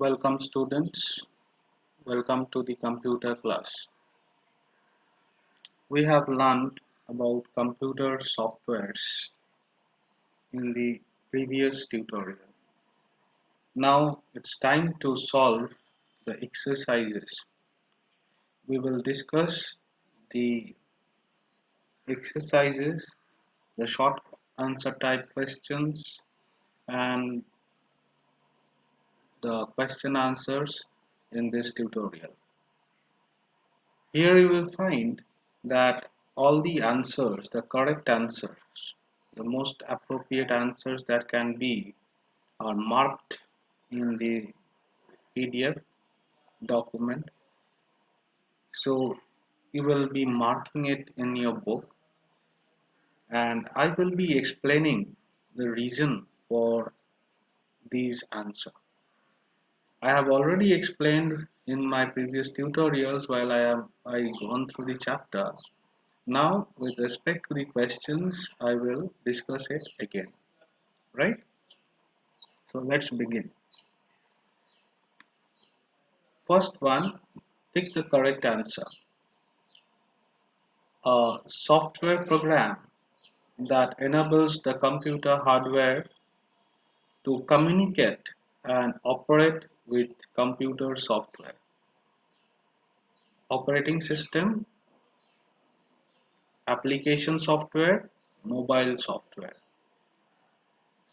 Welcome students, welcome to the computer class. We have learned about computer softwares in the previous tutorial. Now it's time to solve the exercises. We will discuss the exercises, the short answer type questions and the question answers in this tutorial. Here you will find that all the answers, the correct answers, the most appropriate answers that can be are marked in the PDF document. So you will be marking it in your book and I will be explaining the reason for these answers. I have already explained in my previous tutorials while I gone through the chapter. Now, with respect to the questions, I will discuss it again, right? So let's begin. First one, pick the correct answer. A software program that enables the computer hardware to communicate and operate with computer software. Operating system, application software, mobile software.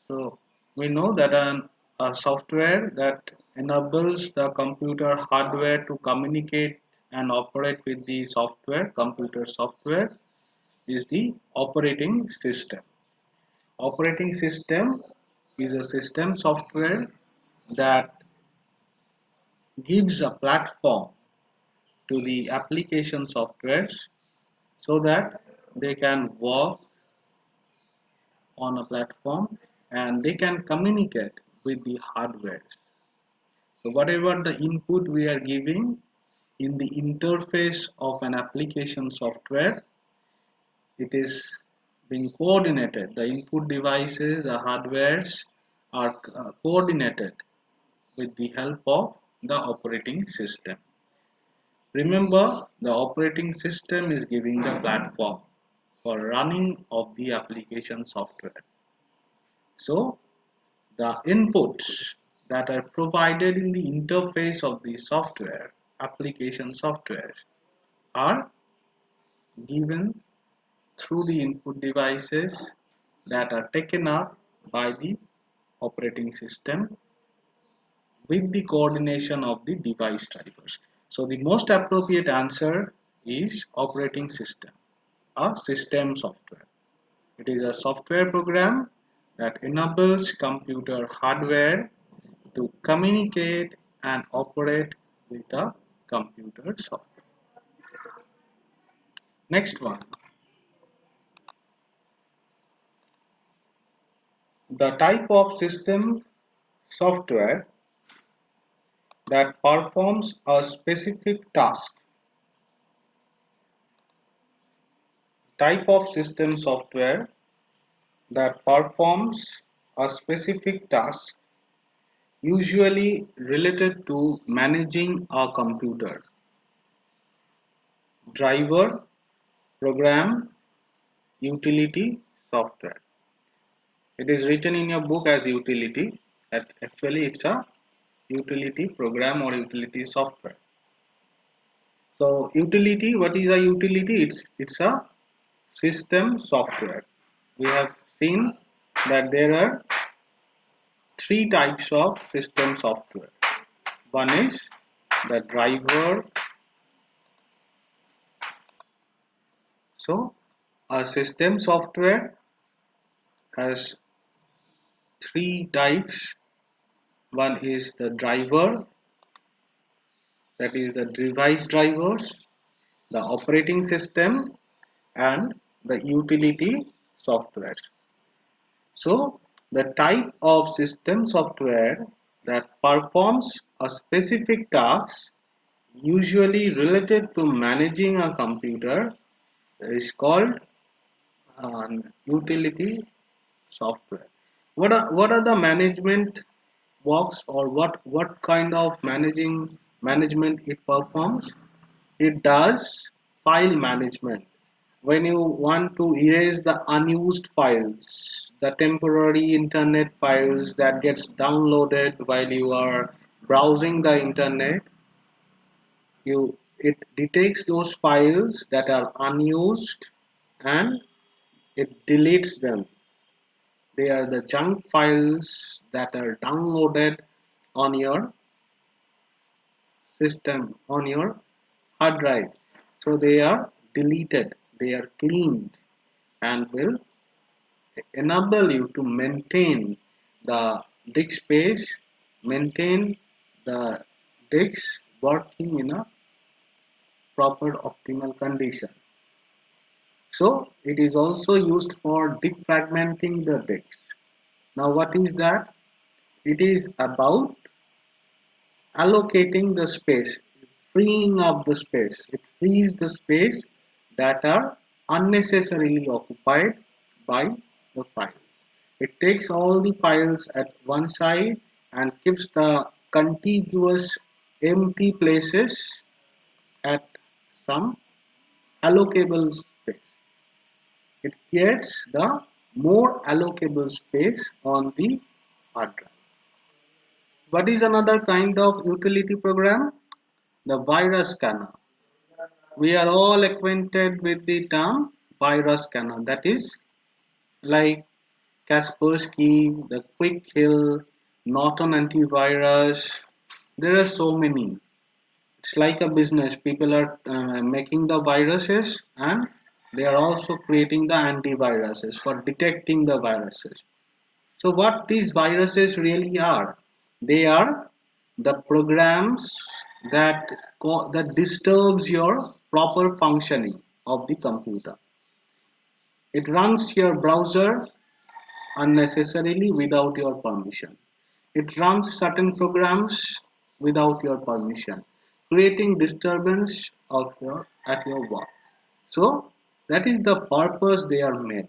So we know that a software that enables the computer hardware to communicate and operate with the software, computer software, is the operating system. Operating system is a system software that gives a platform to the application softwares so that they can work on a platform and they can communicate with the hardware. So whatever the input we are giving in the interface of an application software, it is being coordinated. The input devices, the hardwares are coordinated with the help of the operating system. Remember, the operating system is giving the platform for running of the application software. So the inputs that are provided in the interface of the software, application software, are given through the input devices that are taken up by the operating system with the coordination of the device drivers. So the most appropriate answer is operating system, a system software. It is a software program that enables computer hardware to communicate and operate with a computer software. Next one, the type of system software that performs a specific task. Type of system software that performs a specific task, usually related to managing a computer. Driver, program, utility, software. It is written in your book as utility. Actually, it's a utility program or utility software. So utility, what is a utility? It's a system software. We have seen that there are three types of system software. One is the driver. So a system software has three types. One is the driver, that is the device drivers, the operating system, and the utility software. So the type of system software that performs a specific task, usually related to managing a computer, is called utility software. What are the management works, or what kind of management it performs? It does file management. When you want to erase the unused files, the temporary internet files that gets downloaded while you are browsing the internet, it detects those files that are unused and it deletes them. They are the junk files that are downloaded on your system, on your hard drive. So they are deleted, they are cleaned, and will enable you to maintain the disk space, maintain the disks working in a proper optimal condition. So it is also used for defragmenting the disk. Now what is that? It is about allocating the space, freeing up the space. It frees the space that are unnecessarily occupied by the files. It takes all the files at one side and keeps the contiguous empty places at some allocable space. It gets the more allocable space on the hard drive. What is another kind of utility program? The virus scanner. We are all acquainted with the term virus scanner. That is like Kaspersky, the Quick Kill, Norton Antivirus. There are so many. It's like a business. People are making the viruses and they are also creating the antiviruses for detecting the viruses. So what these viruses really are? They are the programs that that disturbs your proper functioning of the computer. It runs your browser unnecessarily without your permission. It runs certain programs without your permission, creating disturbance of your at your work. So that is the purpose they are made.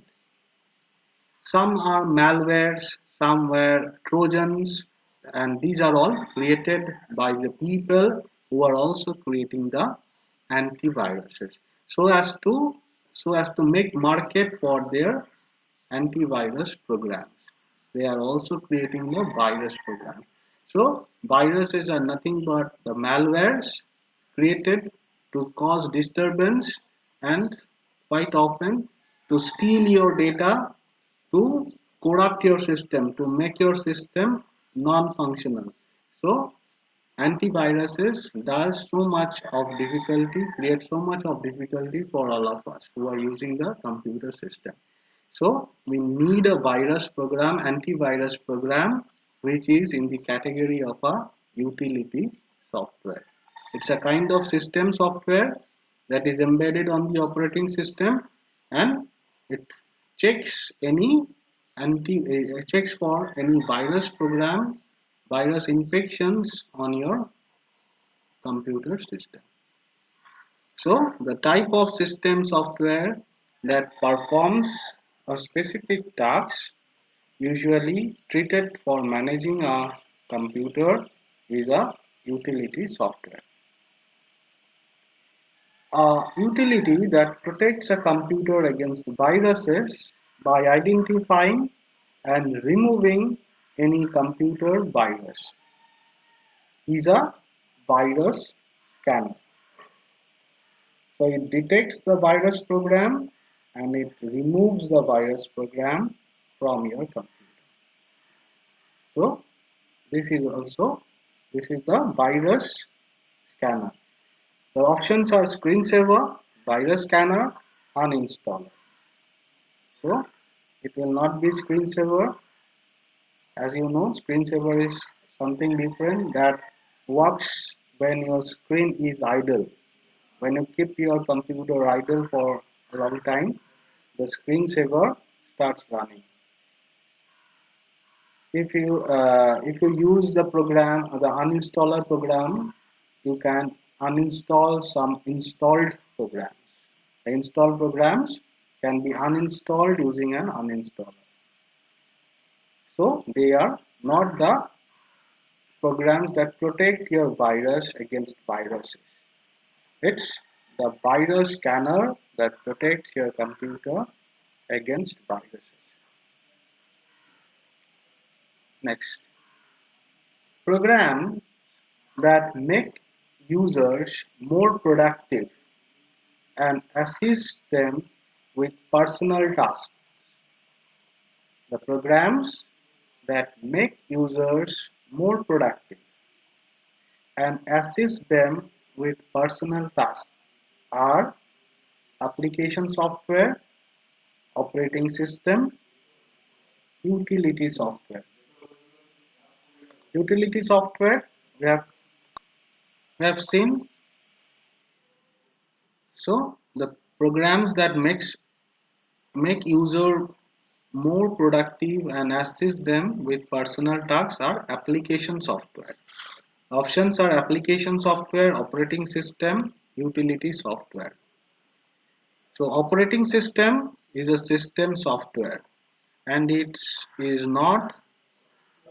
Some are malwares, some were trojans, and these are all created by the people who are also creating the antiviruses. So as to make market for their antivirus programs. They are also creating the virus programs. So viruses are nothing but the malwares created to cause disturbance and quite often to steal your data, to corrupt your system, to make your system non-functional. So antiviruses does so much of difficulty, create so much of difficulty for all of us who are using the computer system. So we need a virus program, antivirus program, which is in the category of a utility software. It's a kind of system software that is embedded on the operating system, and it checks any checks for any virus program, virus infections on your computer system. So the type of system software that performs a specific task, usually treated for managing a computer, is a utility software. A utility that protects a computer against viruses by identifying and removing any computer virus is a virus scanner. So it detects the virus program and it removes the virus program from your computer. So this is the virus scanner. The options are screensaver, virus scanner, uninstaller. So it will not be screensaver. As you know, screensaver is something different that works when your screen is idle. When you keep your computer idle for a long time, the screensaver starts running. If you use the program, the uninstaller program, you can uninstall some installed programs. The installed programs can be uninstalled using an uninstaller. So they are not the programs that protect your virus against viruses. It's the virus scanner that protects your computer against viruses. Next, programs that make users more productive and assist them with personal tasks. The programs that make users more productive and assist them with personal tasks are application software, operating system, utility software. Utility software we have seen. So the programs that make user more productive and assist them with personal tasks are application software. Options are application software, operating system, utility software. So operating system is a system software and it is not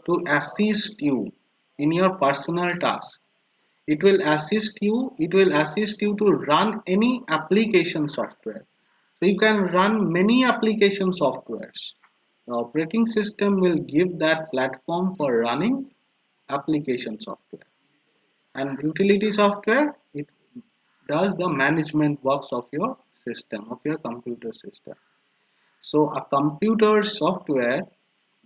to assist you in your personal task. It will assist you to run any application software. So you can run many application softwares. The operating system will give that platform for running application software. And utility software, it does the management works of your system, of your computer system. So a computer software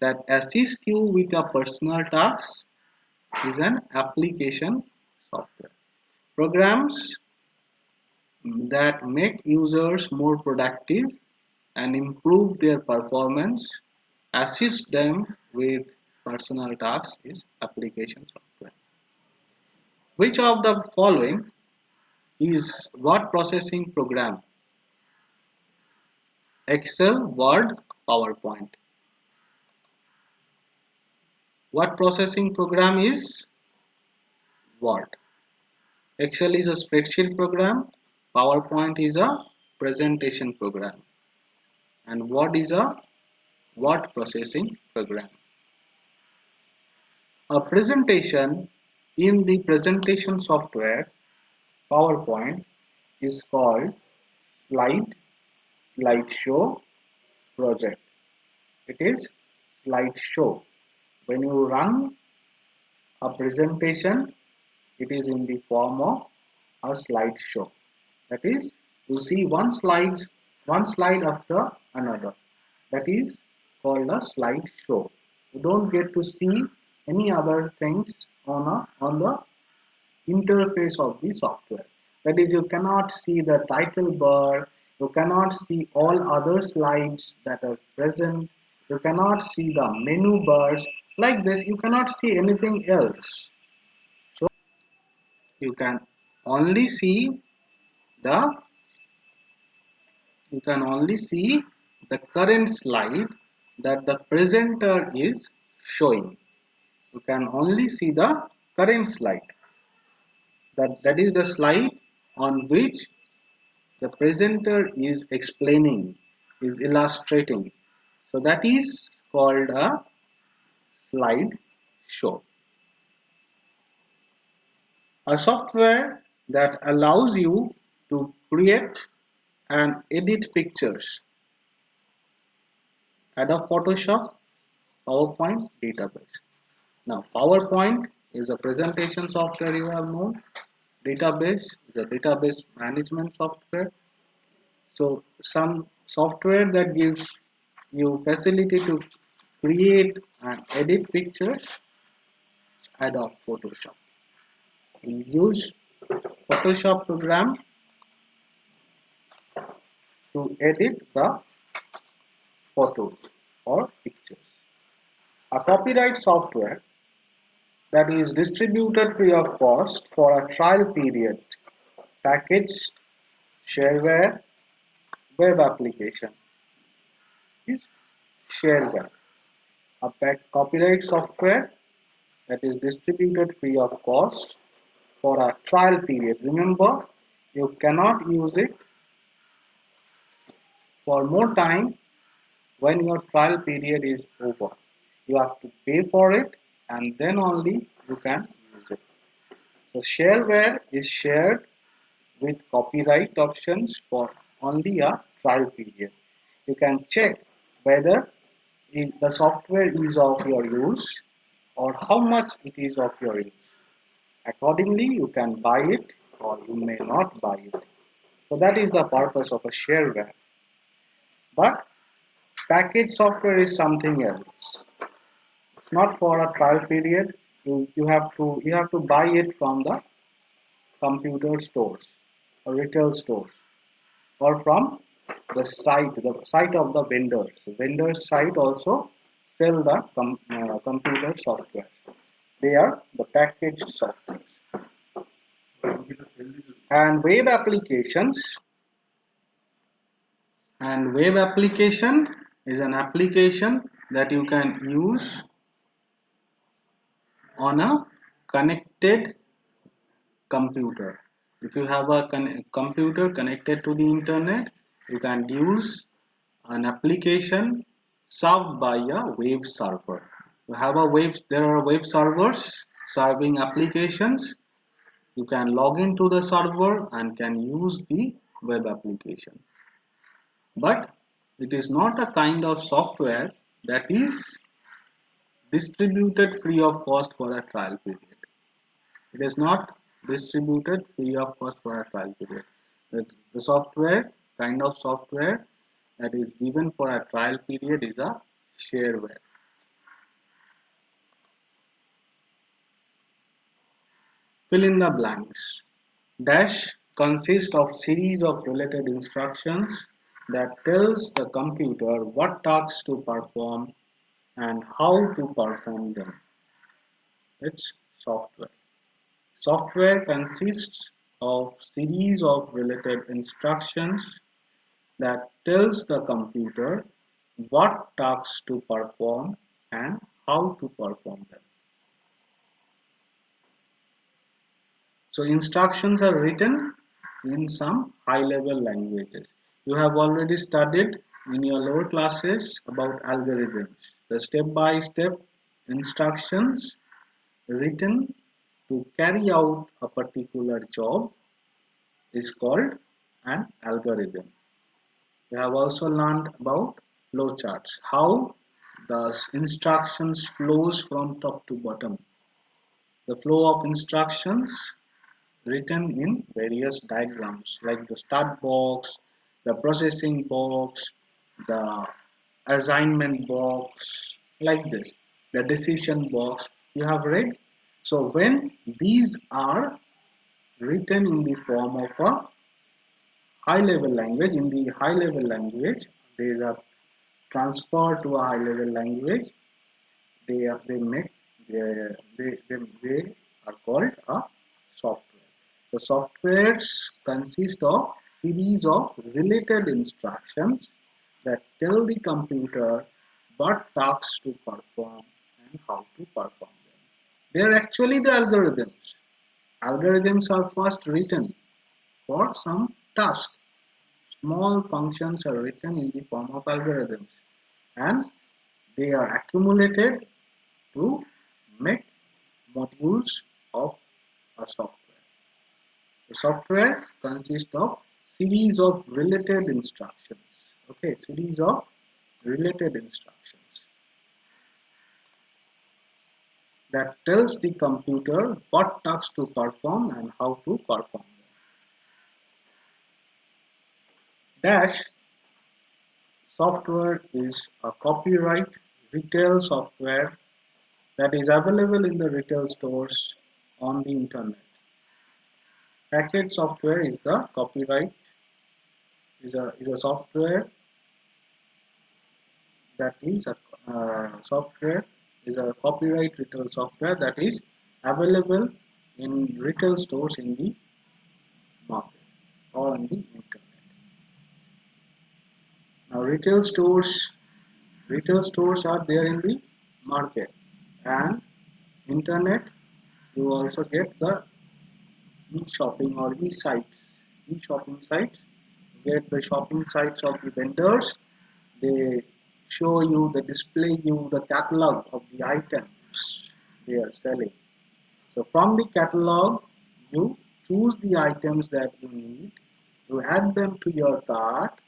that assists you with your personal tasks is an application software. Programs that make users more productive and improve their performance, assist them with personal tasks is application software. Which of the following is word processing program? Excel, Word, PowerPoint. Word processing program is Word. Excel is a spreadsheet program. PowerPoint is a presentation program. And Word is a word processing program. A presentation in the presentation software PowerPoint is called slideshow project. It is slideshow. When you run a presentation, it is in the form of a slideshow. That is, you see one slide after another. That is called a slideshow. You don't get to see any other things on the interface of the software. That is, you cannot see the title bar, you cannot see all other slides that are present, you cannot see the menu bars. Like this, you cannot see anything else. So you can only see the the current slide that the presenter is showing. You can only see the current slide. That is the slide on which the presenter is explaining, is illustrating. So that is called a slide show. A software that allows you to create and edit pictures. Adobe Photoshop, PowerPoint, database. Now PowerPoint is a presentation software you have known. Database is a database management software. So some software that gives you facility to create and edit pictures, Adobe Photoshop. You use Photoshop program to edit the photos or pictures. A copyright software that is distributed free of cost for a trial period, packaged shareware web application is shareware. A copyright software that is distributed free of cost for a trial period. Remember, you cannot use it for more time when your trial period is over. You have to pay for it and then only you can use it. So shareware is shared with copyright options for only a trial period. You can check whether the software is of your use or how much it is of your use. Accordingly, you can buy it or you may not buy it. So that is the purpose of a shareware. But package software is something else. It's not for a trial period. You have to buy it from the computer stores or retail stores or from the site of the vendors. The vendors site also sell the computer software. They are the packaged software. And web application is an application that you can use on a connected computer. If you have a computer connected to the internet, you can use an application served by a web server. There are web servers serving applications. You can log into the server and can use the web application. But it is not a kind of software that is distributed free of cost for a trial period. It is not distributed free of cost for a trial period. The kind of software that is given for a trial period is a shareware. Fill in the blanks. Dash consists of series of related instructions that tells the computer what tasks to perform and how to perform them. It's software. Software consists of series of related instructions that tells the computer what tasks to perform and how to perform them. So instructions are written in some high-level languages. You have already studied in your lower classes about algorithms. The step-by-step instructions written to carry out a particular job is called an algorithm. We have also learned about flowcharts, how the instructions flows from top to bottom. The flow of instructions written in various diagrams like the start box, the processing box, the assignment box, like this, the decision box you have read. So when these are written in the form of a high level language, in the high level language, they are transferred to a high level language. They are called a software. The softwares consist of series of related instructions that tell the computer what tasks to perform and how to perform them. They are actually the algorithms. Algorithms are first written for some task. Small functions are written in the form of algorithms and they are accumulated to make modules of a software. The software consists of series of related instructions. Okay, series of related instructions that tells the computer what tasks to perform and how to perform them. Dash software is a copyright retail software that is available in the retail stores on the internet. Package software is the copyright is a software that is a software is a copyright retail software that is available in retail stores in the market or on the internet. Now retail stores are there in the market and internet you also get the e-shopping or e-shopping sites. You get the shopping sites of the vendors. They show you, they display you the catalog of the items they are selling. So from the catalog, you choose the items that you need, you add them to your cart,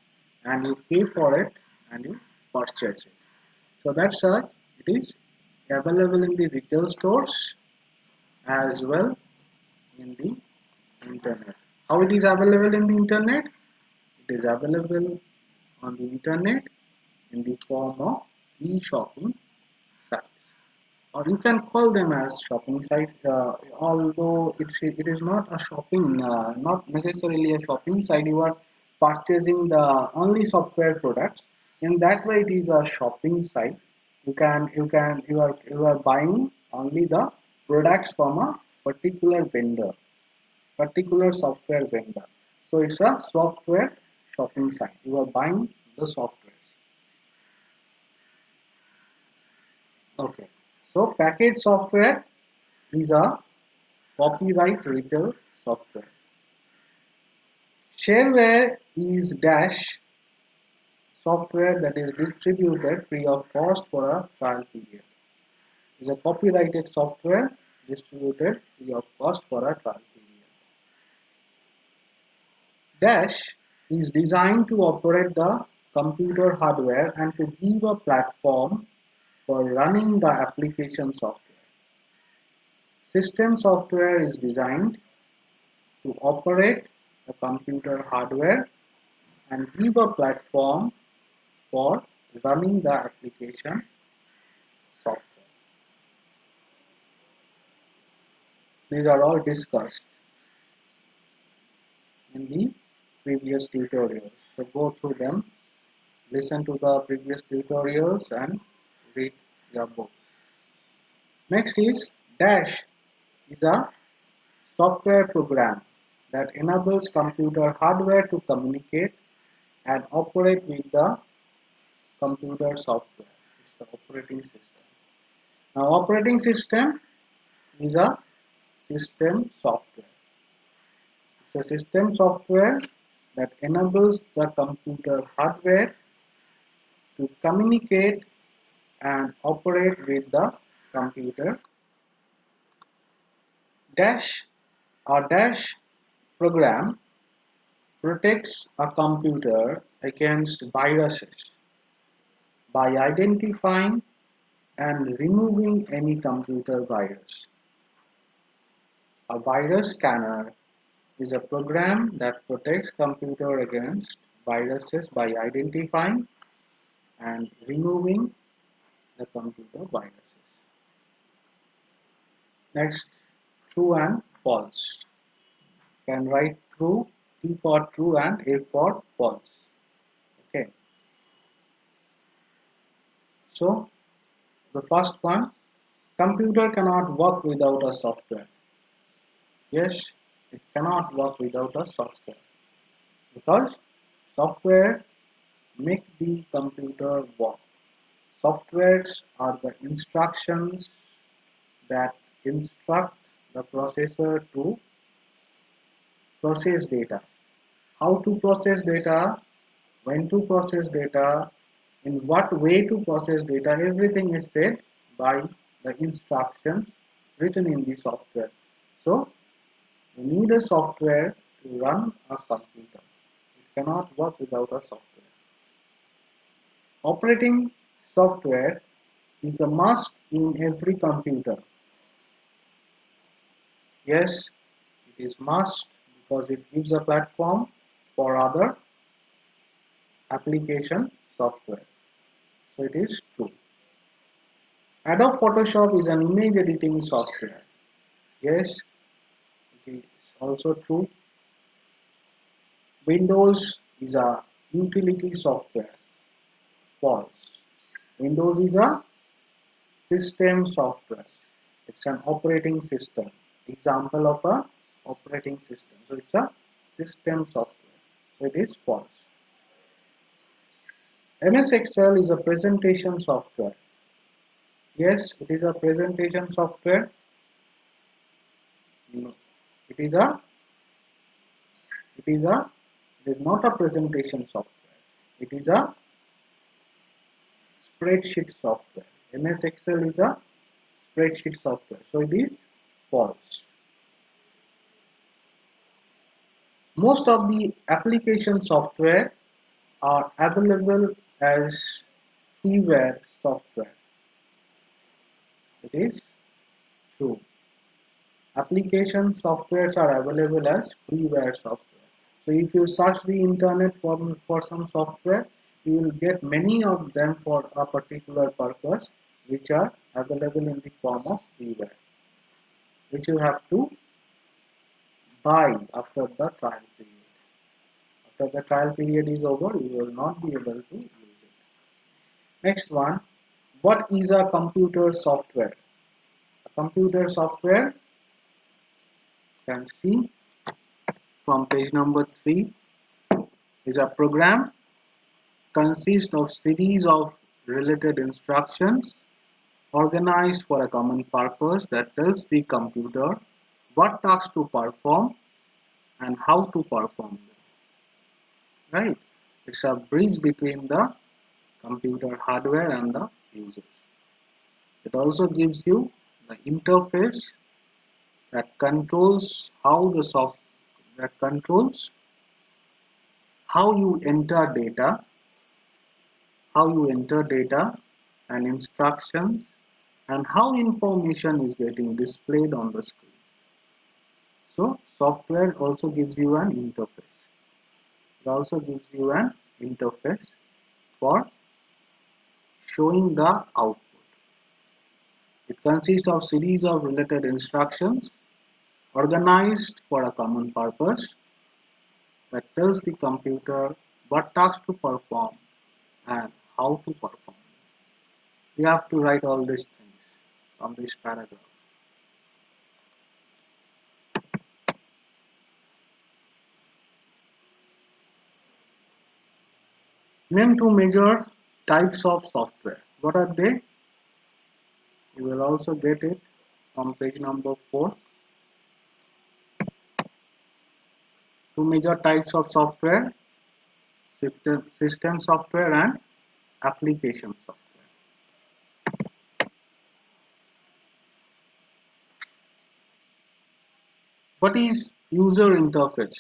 and you pay for it and you purchase it. So that's it is available in the retail stores as well in the internet. How it is available in the internet? It is available on the internet in the form of e-shopping sites, or you can call them as shopping sites. Although it is not a shopping, not necessarily a shopping site. You are purchasing the only software products. In that way, it is a shopping site. You are buying only the products from a particular vendor, particular software vendor. So it's a software shopping site. You are buying the software. Okay. So package software is a copyright retail software. Shareware is dash software that is distributed free of cost for a trial period. Is a copyrighted software distributed free of cost for a trial period. Dash is designed to operate the computer hardware and to give a platform for running the application software. System software is designed to operate the computer hardware and give a platform for running the application software. These are all discussed in the previous tutorials. So go through them, listen to the previous tutorials and read your book. Next is Dash is a software program that enables computer hardware to communicate and operate with the computer software. It's the operating system. Now operating system is a system software. It's a system software that enables the computer hardware to communicate and operate with the computer. Dash or Dash program protects a computer against viruses by identifying and removing any computer virus. A virus scanner is a program that protects computer against viruses by identifying and removing the computer viruses. Next, true and false. Can write true, T for true and A for false. Okay. So the first one, computer cannot work without a software. Yes, it cannot work without a software because software make the computer work. Softwares are the instructions that instruct the processor to process data. How to process data, when to process data, in what way to process data, everything is said by the instructions written in the software. So, you need a software to run a computer. It cannot work without a software. Operating software is a must in every computer. Yes, it is must because it gives a platform for other application software. So it is true. Adobe Photoshop is an image editing software. Yes, it is also true. Windows is a utility software. False. Windows is a system software. It's an operating system. Example of a operating system. So it's a system software. So it is false. MS Excel is a presentation software. Yes, it is a presentation software. No, it is a it is not a presentation software. It is a spreadsheet software. MS Excel is a spreadsheet software. So it is false. Most of the application software are available as freeware software. It is true. Application softwares are available as freeware software. So if you search the internet for some software, you will get many of them for a particular purpose, which are available in the form of freeware, which you have to buy after the trial period. After the trial period is over, you will not be able to use it. Next one, what is a computer software? A computer software, you can see from page number 3, is a program consists of series of related instructions organized for a common purpose that tells the computer what tasks to perform and how to perform them. Right? It's a bridge between the computer hardware and the users. It also gives you the interface that controls how you enter data, and instructions, and how information is getting displayed on the screen. So software also gives you an interface. It also gives you an interface for showing the output. It consists of series of related instructions organized for a common purpose that tells the computer what tasks to perform and how to perform. We have to write all these things from this paragraph. Name two major types of software. What are they? You will also get it on page number 4. Two major types of software: system software and application software. What is user interface?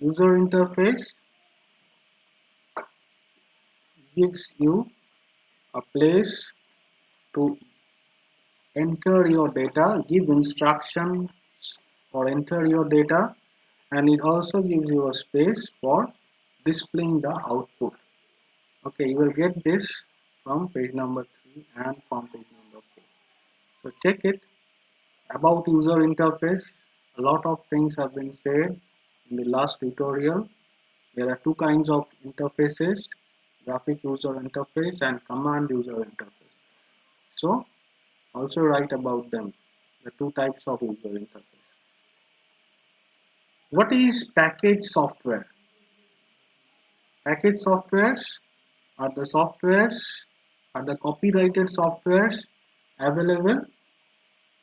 User interface gives you a place to enter your data, give instructions or enter your data, and it also gives you a space for displaying the output. Okay, you will get this from page number 3 and from page number 4. So check it. About user interface, a lot of things have been said in the last tutorial. There are two kinds of interfaces: graphic user interface and command user interface. So also write about them, the two types of user interface. What is package software? Package softwares are the copyrighted softwares available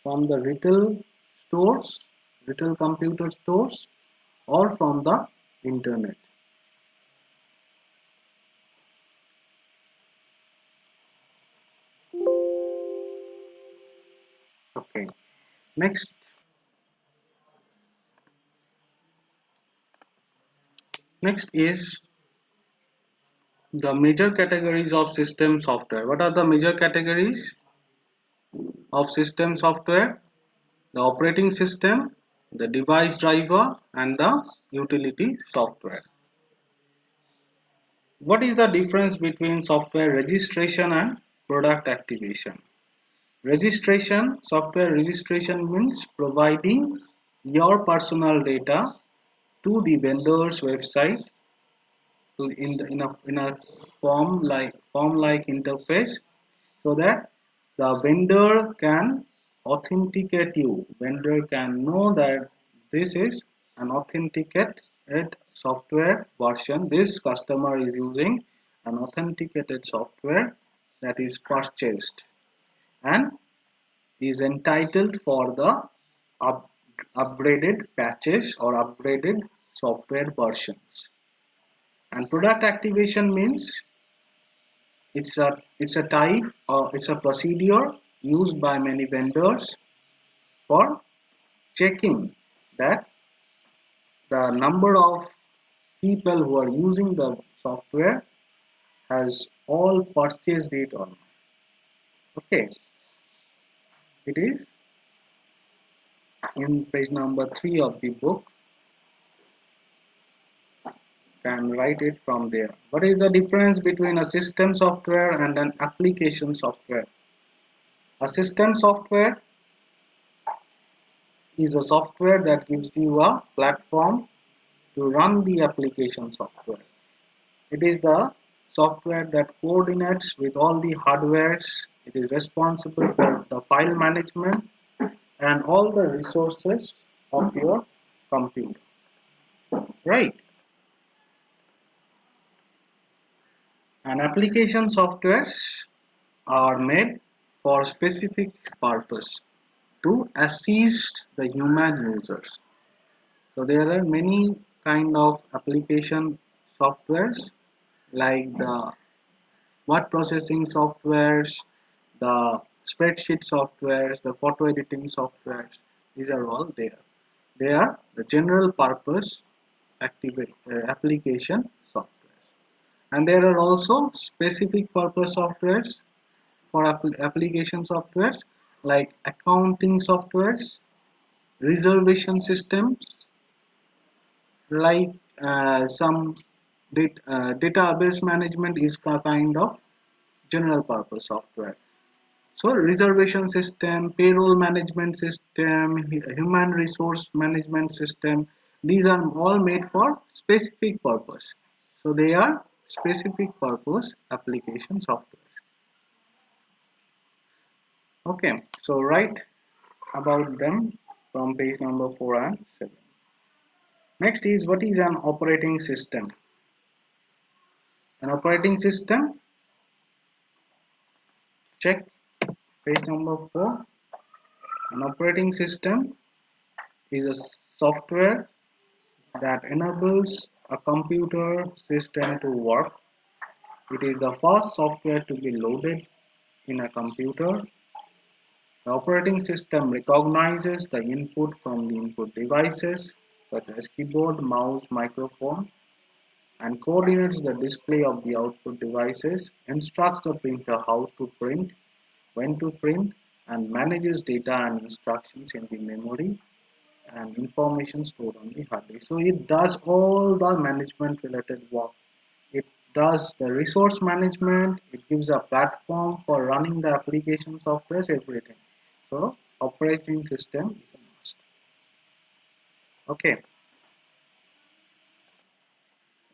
from the retail computer stores, or from the internet. Okay. Next is the major categories of system software. What are the major categories of system software? The operating system, the device driver, and the utility software. What is the difference between software registration and product activation? Software registration means providing your personal data to the vendor's website in a form like interface, so that the vendor can authenticate you. Vendor can know that this is an authenticated software version. This customer is using an authenticated software that is purchased and is entitled for the upgraded patches or upgraded software versions. And product activation means it's a type or it's a procedure used by many vendors for checking that the number of people who are using the software has all purchased it or not. Okay, it is in page number 3 of the book. Can write it from there. What is the difference between a system software and an application software? A system software is a software that gives you a platform to run the application software. It is the software that coordinates with all the hardwares. It is responsible for the file management and all the resources of your computer. Right? And application softwares are made for specific purpose to assist the human users. So there are many kind of application softwares like the word processing softwares, the spreadsheet softwares, the photo editing softwares. These are all there. They are the general purpose application softwares. And there are also specific purpose softwares for application softwares like accounting softwares, reservation systems, like some database management is a kind of general purpose software. So reservation system, payroll management system, human resource management system, these are all made for specific purpose. So they are specific purpose application software. Okay, so write about them from page number 4 and 7. Next is, what is an operating system? An operating system, check page number 4. An operating system is a software that enables a computer system to work. It is the first software to be loaded in a computer. The operating system recognizes the input from the input devices such as keyboard, mouse, microphone, and coordinates the display of the output devices, instructs the printer how to print, when to print, and manages data and instructions in the memory and information stored on the hard disk. So it does all the management related work. It does the resource management, it gives a platform for running the application software, everything. So operating system is a must. Okay.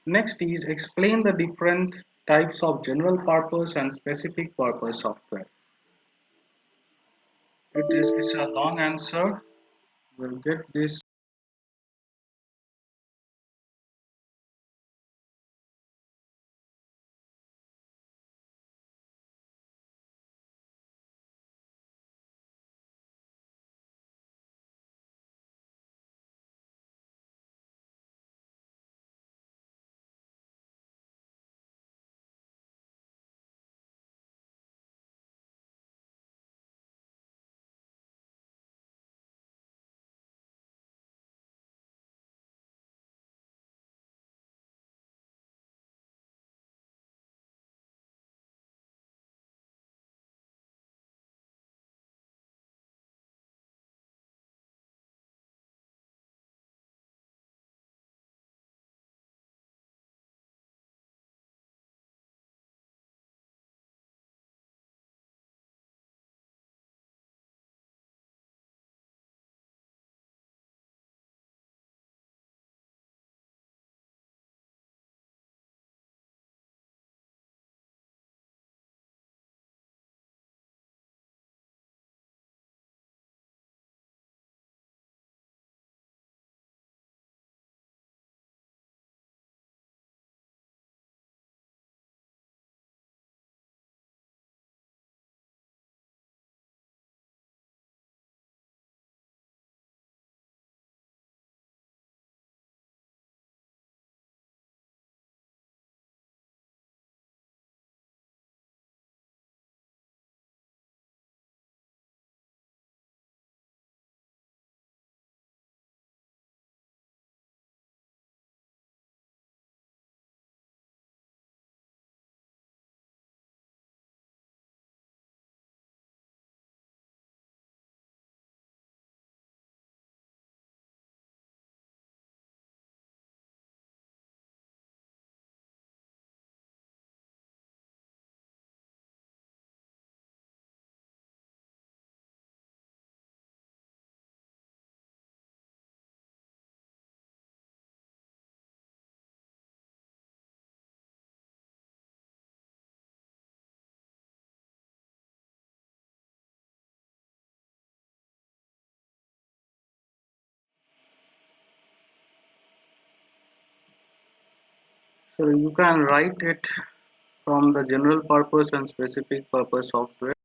Next is, explain the different types of general purpose and specific purpose software. It's a long answer. We'll get this So you can write it from the general purpose and specific purpose software.